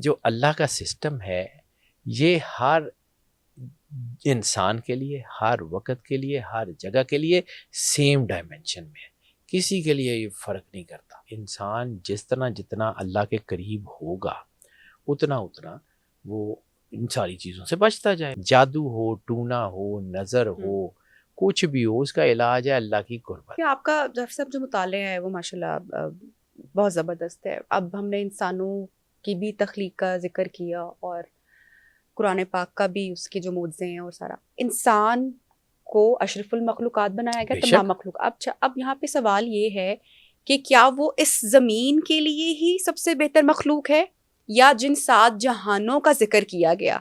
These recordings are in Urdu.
جو اللہ کا سسٹم ہے یہ ہر انسان کے لیے، ہر وقت کے لیے، ہر جگہ کے لیے سیم ڈائمینشن میں ہے، کسی کے لیے یہ فرق نہیں کرتا. انسان جتنا اللہ کے قریب ہوگا اتنا وہ ان ساری چیزوں سے بچتا جائے. جادو ہو، ٹونا ہو، نظر ہو، کچھ بھی ہو، اس کا علاج ہے اللہ کی قربت. آپ کا ظفر صاحب جو مطالعہ ہے وہ ماشاءاللہ بہت زبردست ہے. اب ہم نے انسانوں کی بھی تخلیق کا ذکر کیا اور قرآن پاک کا بھی، اس کے جو معجزے ہیں اور سارا. انسان کو اشرف المخلوقات بنایا گیا تمام مخلوق. اب یہاں پہ سوال یہ ہے کہ کیا وہ اس زمین کے لیے ہی سب سے بہتر مخلوق ہے، یا جن 7 جہانوں کا ذکر کیا گیا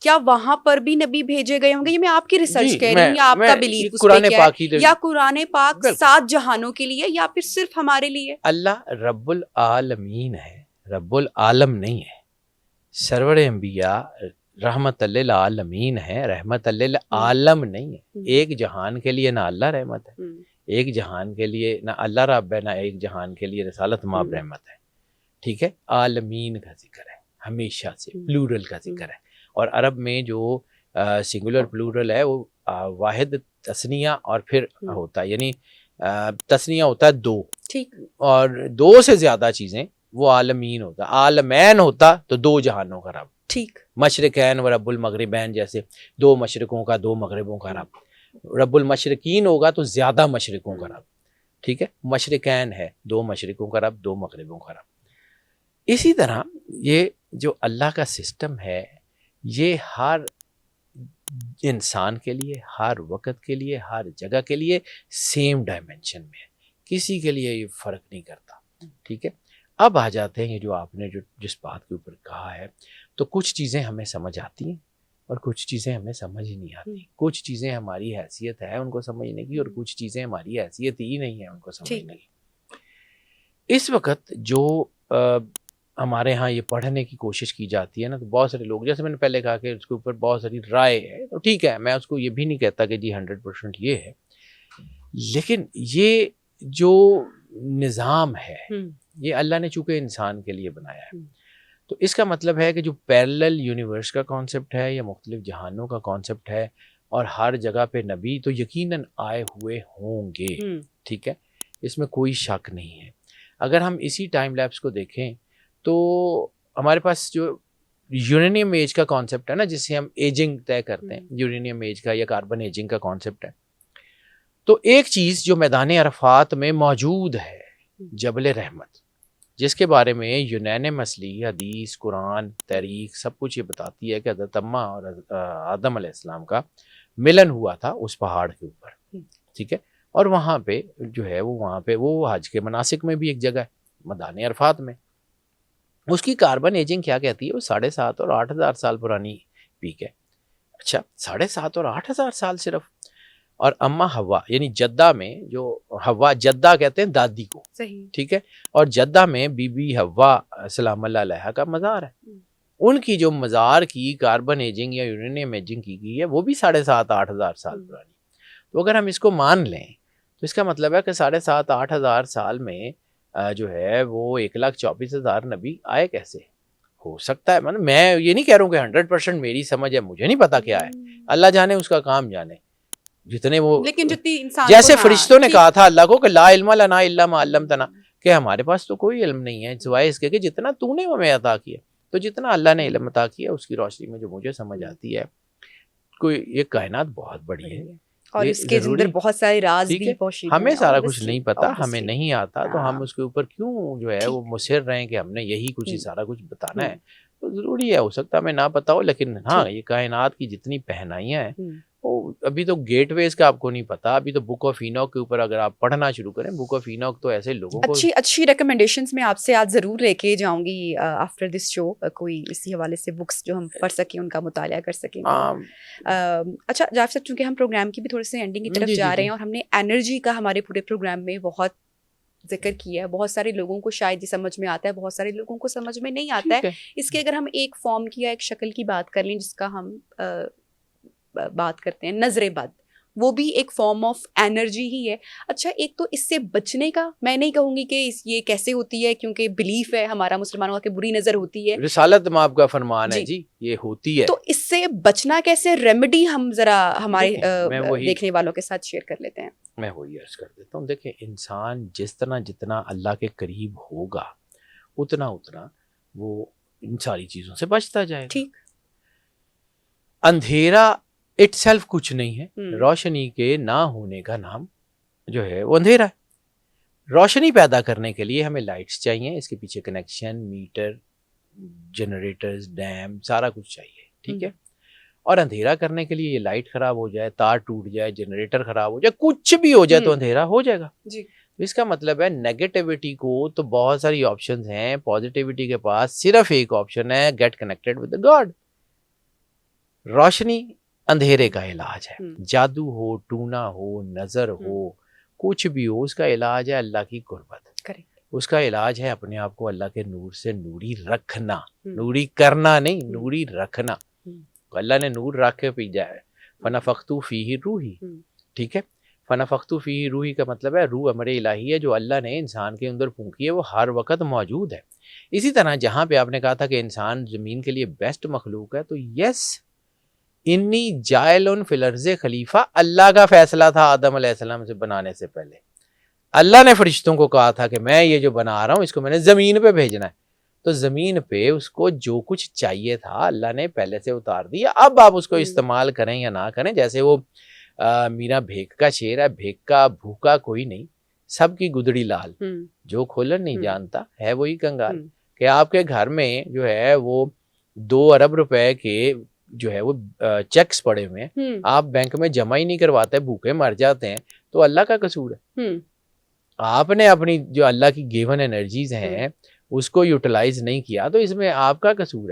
کیا وہاں پر بھی نبی بھیجے گئے ہوں گے؟ یہ میں آپ کی ریسرچ کہہ رہی ہوں، یا آپ کا بلیف اس پہ کیا ہے، یا قرآن پاک 7 جہانوں کے لیے یا پھر صرف ہمارے لیے؟ اللہ رب العالمین ہے، رب العالم نہیں ہے. سرور انبیاء رحمت للعالمین ہے، رحمت للعالم نہیں ہے. ایک جہان کے لیے نہ اللہ رحمت ہے، ایک جہان کے لیے نہ اللہ رب ہے، نہ ایک جہان کے لیے رسالت ماب رحمت ہے. ٹھیک ہے، عالمین کا ذکر ہے ہمیشہ سے، پلورل کا ذکر ہے. اور عرب میں جو سنگولر پلورل ہے وہ واحد تثنیہ اور پھر ہوتا ہے، یعنی تثنیہ ہوتا ہے 2 اور 2 سے زیادہ چیزیں وہ عالمین ہوتا. عالمین ہوتا تو 2 جہانوں کا رب. ٹھیک، مشرقین و رب المغربین، جیسے 2 مشرقوں کا 2 مغربوں کا رب. رب المشرقین ہوگا تو زیادہ مشرقوں کا رب. ٹھیک ہے، مشرقین ہے 2 مشرقوں کا رب، 2 مغربوں کا رب. اسی طرح یہ جو اللہ کا سسٹم ہے یہ ہر انسان کے لیے، ہر وقت کے لیے، ہر جگہ کے لیے سیم ڈائمینشن میں ہے، کسی کے لیے یہ فرق نہیں کرتا. ٹھیک ہے، اب آ جاتے ہیں جو آپ نے جس بات کے اوپر کہا ہے، تو کچھ چیزیں ہمیں سمجھ آتی ہیں اور کچھ چیزیں ہمیں سمجھ ہی نہیں آتی. کچھ چیزیں ہماری حیثیت ہے ان کو سمجھنے کی، اور کچھ چیزیں ہماری حیثیت ہی نہیں ہے ان کو سمجھنے کی. اس وقت جو ہمارے ہاں یہ پڑھنے کی کوشش کی جاتی ہے نا، تو بہت سارے لوگ، جیسے میں نے پہلے کہا کہ اس کے اوپر بہت ساری رائے ہے، تو ٹھیک ہے، میں اس کو یہ بھی نہیں کہتا کہ جی 100% یہ ہے، لیکن یہ جو نظام ہے یہ اللہ نے چونکہ انسان کے لیے بنایا ہے، تو اس کا مطلب ہے کہ جو پیرلل یونیورس کا کانسیپٹ ہے یا مختلف جہانوں کا کانسیپٹ ہے، اور ہر جگہ پہ نبی تو یقیناً آئے ہوئے ہوں گے. ٹھیک ہے، اس میں کوئی شک نہیں ہے. اگر ہم اسی ٹائم لیپس کو دیکھیں تو ہمارے پاس جو یورینیم ایج کا کانسیپٹ ہے نا، جس سے ہم ایجنگ طے کرتے ہیں، یورینیم ایج کا یا کاربن ایجنگ کا کانسیپٹ ہے، تو ایک چیز جو میدان عرفات میں موجود ہے، جبل رحمت، جس کے بارے میں یونینمسلی حدیث، قرآن، تاریخ سب کچھ یہ بتاتی ہے کہ حضرت اماں اور آدم علیہ السلام کا ملن ہوا تھا اس پہاڑ کے اوپر. ٹھیک ہے، اور وہاں پہ جو ہے وہاں پہ وہ حج کے مناسک میں بھی ایک جگہ ہے میدان عرفات میں. اس کی کاربن ایجنگ کیا کہتی ہے؟ وہ 7.5 اور 8,000 سال پرانی پیک ہے. اچھا، 7.5 اور 8,000 سال صرف. اور اما حوا یعنی جدہ میں، جو حوا جدہ کہتے ہیں دادی کو، صحیح، ٹھیک ہے، اور جدہ میں بی بی حوا سلام اللہ علیہا کا مزار ہے. ان کی جو مزار کی کاربن ایجنگ یا یورینیم ایجنگ کی گئی ہے وہ بھی 7.5-8,000 سال پرانی. تو اگر ہم اس کو مان لیں تو اس کا مطلب ہے کہ 7.5-8,000 سال میں جو ہے وہ 1,24,000 نبی آئے. کیسے ہو سکتا ہے؟ مطلب میں یہ نہیں کہہ رہا ہوں کہ 100% میری سمجھ ہے، مجھے نہیں پتا کیا ہے، اللہ جانے، اس کا کام جانے. جتنے وہ، لیکن جتنی انسان جیسے فرشتوں نے کہا تھا اللہ کو کہ لا علم لنا الا ما علمتنا، کہ ہمارے پاس تو کوئی علم نہیں ہے سوائے اس کے کہ جتنا تو نے ہمیں عطا کیا. تو جتنا اللہ نے علم عطا کیا اس کی روشنی میں جو مجھے سمجھ آتی ہے، کوئی یہ کائنات بہت بڑی ہے اور اس کے اندر بہت سارے راز بھی پوشیدہ ہیں. ہمیں سارا کچھ نہیں پتا، ہمیں نہیں آتا، تو ہم اس کے اوپر کیوں جو ہے وہ مصر رہیں کہ ہم نے یہی کچھ ہی سارا کچھ بتانا ہے. تو ضروری ہے، ہو سکتا ہے ہمیں نہ پتا ہو، لیکن ہاں یہ کائنات کی جتنی پہنائیاں ہیں، ابھی تو گیٹ ویز کا آپ کو نہیں پتا. ابھی تو بک آف اینوک کے اوپر اگر آپ پڑھنا شروع کریں، بک آف اینوک تو ایسے لوگوں کو اچھی ریکمنڈیشنز میں آپ سے آج ضرور لے کے جاؤں گی آفٹر دس شو. کوئی اسی حوالے سے بکس جو ہم پڑھ سکیں، ان کا مطالعہ کر سکیں. اچھا جعفر صاحب، چونکہ ہم پروگرام کی بھی تھوڑی سی اینڈنگ کی طرف جا رہے ہیں، اور ہم نے انرجی کا ہمارے پورے پروگرام میں بہت ذکر کیا ہے. بہت سارے لوگوں کو شاید یہ سمجھ میں آتا ہے، بہت سارے لوگوں کو سمجھ میں نہیں آتا ہے. اس کے اگر ہم ایک فارم کی یا ایک شکل کی بات کر لیں، جس کا ہم بات کرتے ہیں نظر بد، وہ بھی ایک فارم آف انرجی ہی ہے. اچھا ایک تو اس سے بچنے کا میں نہیں کہوں گی کہ یہ کیسے ہوتی ہے کیونکہ بلیف ہے ہمارا مسلمانوں کا کہ بری نظر ہوتی ہے, رسالت مآب کا فرمان ہے جی یہ ہوتی ہے. تو اس سے بچنا کیسے, ریمیڈی ہم ذرا ہمارے دیکھنے والوں کے ساتھ شیئر کر لیتے ہیں. میں وہی عرض کر دیتا ہوں. دیکھیں انسان جتنا اللہ کے قریب ہوگا اتنا وہ ان ساری چیزوں سے بچتا جائے گا. ٹھیک, اندھیرا اٹ سیلف کچھ نہیں ہے, روشنی کے نہ ہونے کا نام جو ہے وہ اندھیرا ہے. روشنی پیدا کرنے کے لیے ہمیں لائٹس چاہیے, اس کے پیچھے کنیکشن, میٹر, جنریٹرز, ڈیم, سارا کچھ چاہیے. ٹھیک ہے, اور اندھیرا کرنے کے لیے یہ لائٹ خراب ہو جائے, تار ٹوٹ جائے, جنریٹر خراب ہو جائے, کچھ بھی ہو جائے تو اندھیرا ہو جائے گا. جی, اس کا مطلب ہے نیگیٹیوٹی کو تو بہت ساری آپشنز ہیں, پازیٹیوٹی کے پاس صرف ایک آپشن ہے, گیٹ کنیکٹڈ ود گاڈ. روشنی اندھیرے کا علاج ہے. جادو ہو, ٹونا ہو, نظر ہو, کچھ بھی ہو, اس کا علاج ہے اللہ کی قربت. اس کا علاج ہے اپنے آپ کو اللہ کے نور سے نوری رکھنا, نوری کرنا نہیں, نوری رکھنا. اللہ نے نور رکھ کے بھیجا ہے, فنفختو فیہ روحی. ٹھیک ہے, فنفختو فیہ روحی کا مطلب ہے روح امر الہی ہے جو اللہ نے انسان کے اندر پھونکی ہے, وہ ہر وقت موجود ہے. اسی طرح جہاں پہ آپ نے کہا تھا کہ انسان زمین کے لیے بیسٹ مخلوق ہے, تو یس انی جائل فی الارض خلیفہ اللہ کا فیصلہ تھا آدم علیہ السلام سے بنانے سے پہلے. اللہ نے فرشتوں کو کہا تھا کہ میں یہ جو بنا رہا ہوں اس کو میں نے زمین پہ بھیجنا ہے, تو زمین پہ اس کو جو کچھ چاہیے تھا اللہ نے پہلے سے اتار دیا. اب آپ اس کو استعمال کریں یا نہ کریں, جیسے وہ میرا بھیک کا شعر ہے, بھیک کا بھوکا کوئی نہیں, سب کی گدڑی لال, جو کھولن نہیں جانتا ہے وہی کنگال. کہ آپ کے گھر میں جو ہے وہ 2 ارب روپے کے جو ہے وہ چیکس پڑے ہوئے ہیں, آپ بینک میں جمع ہی نہیں کرواتے, بھوکے مر جاتے ہیں, تو اللہ کا قصور ہے. آپ نے اپنی جو اللہ کی گیون انرجیز ہیں اس کو یوٹیلائز نہیں کیا, تو اس میں آپ کا قصور ہے.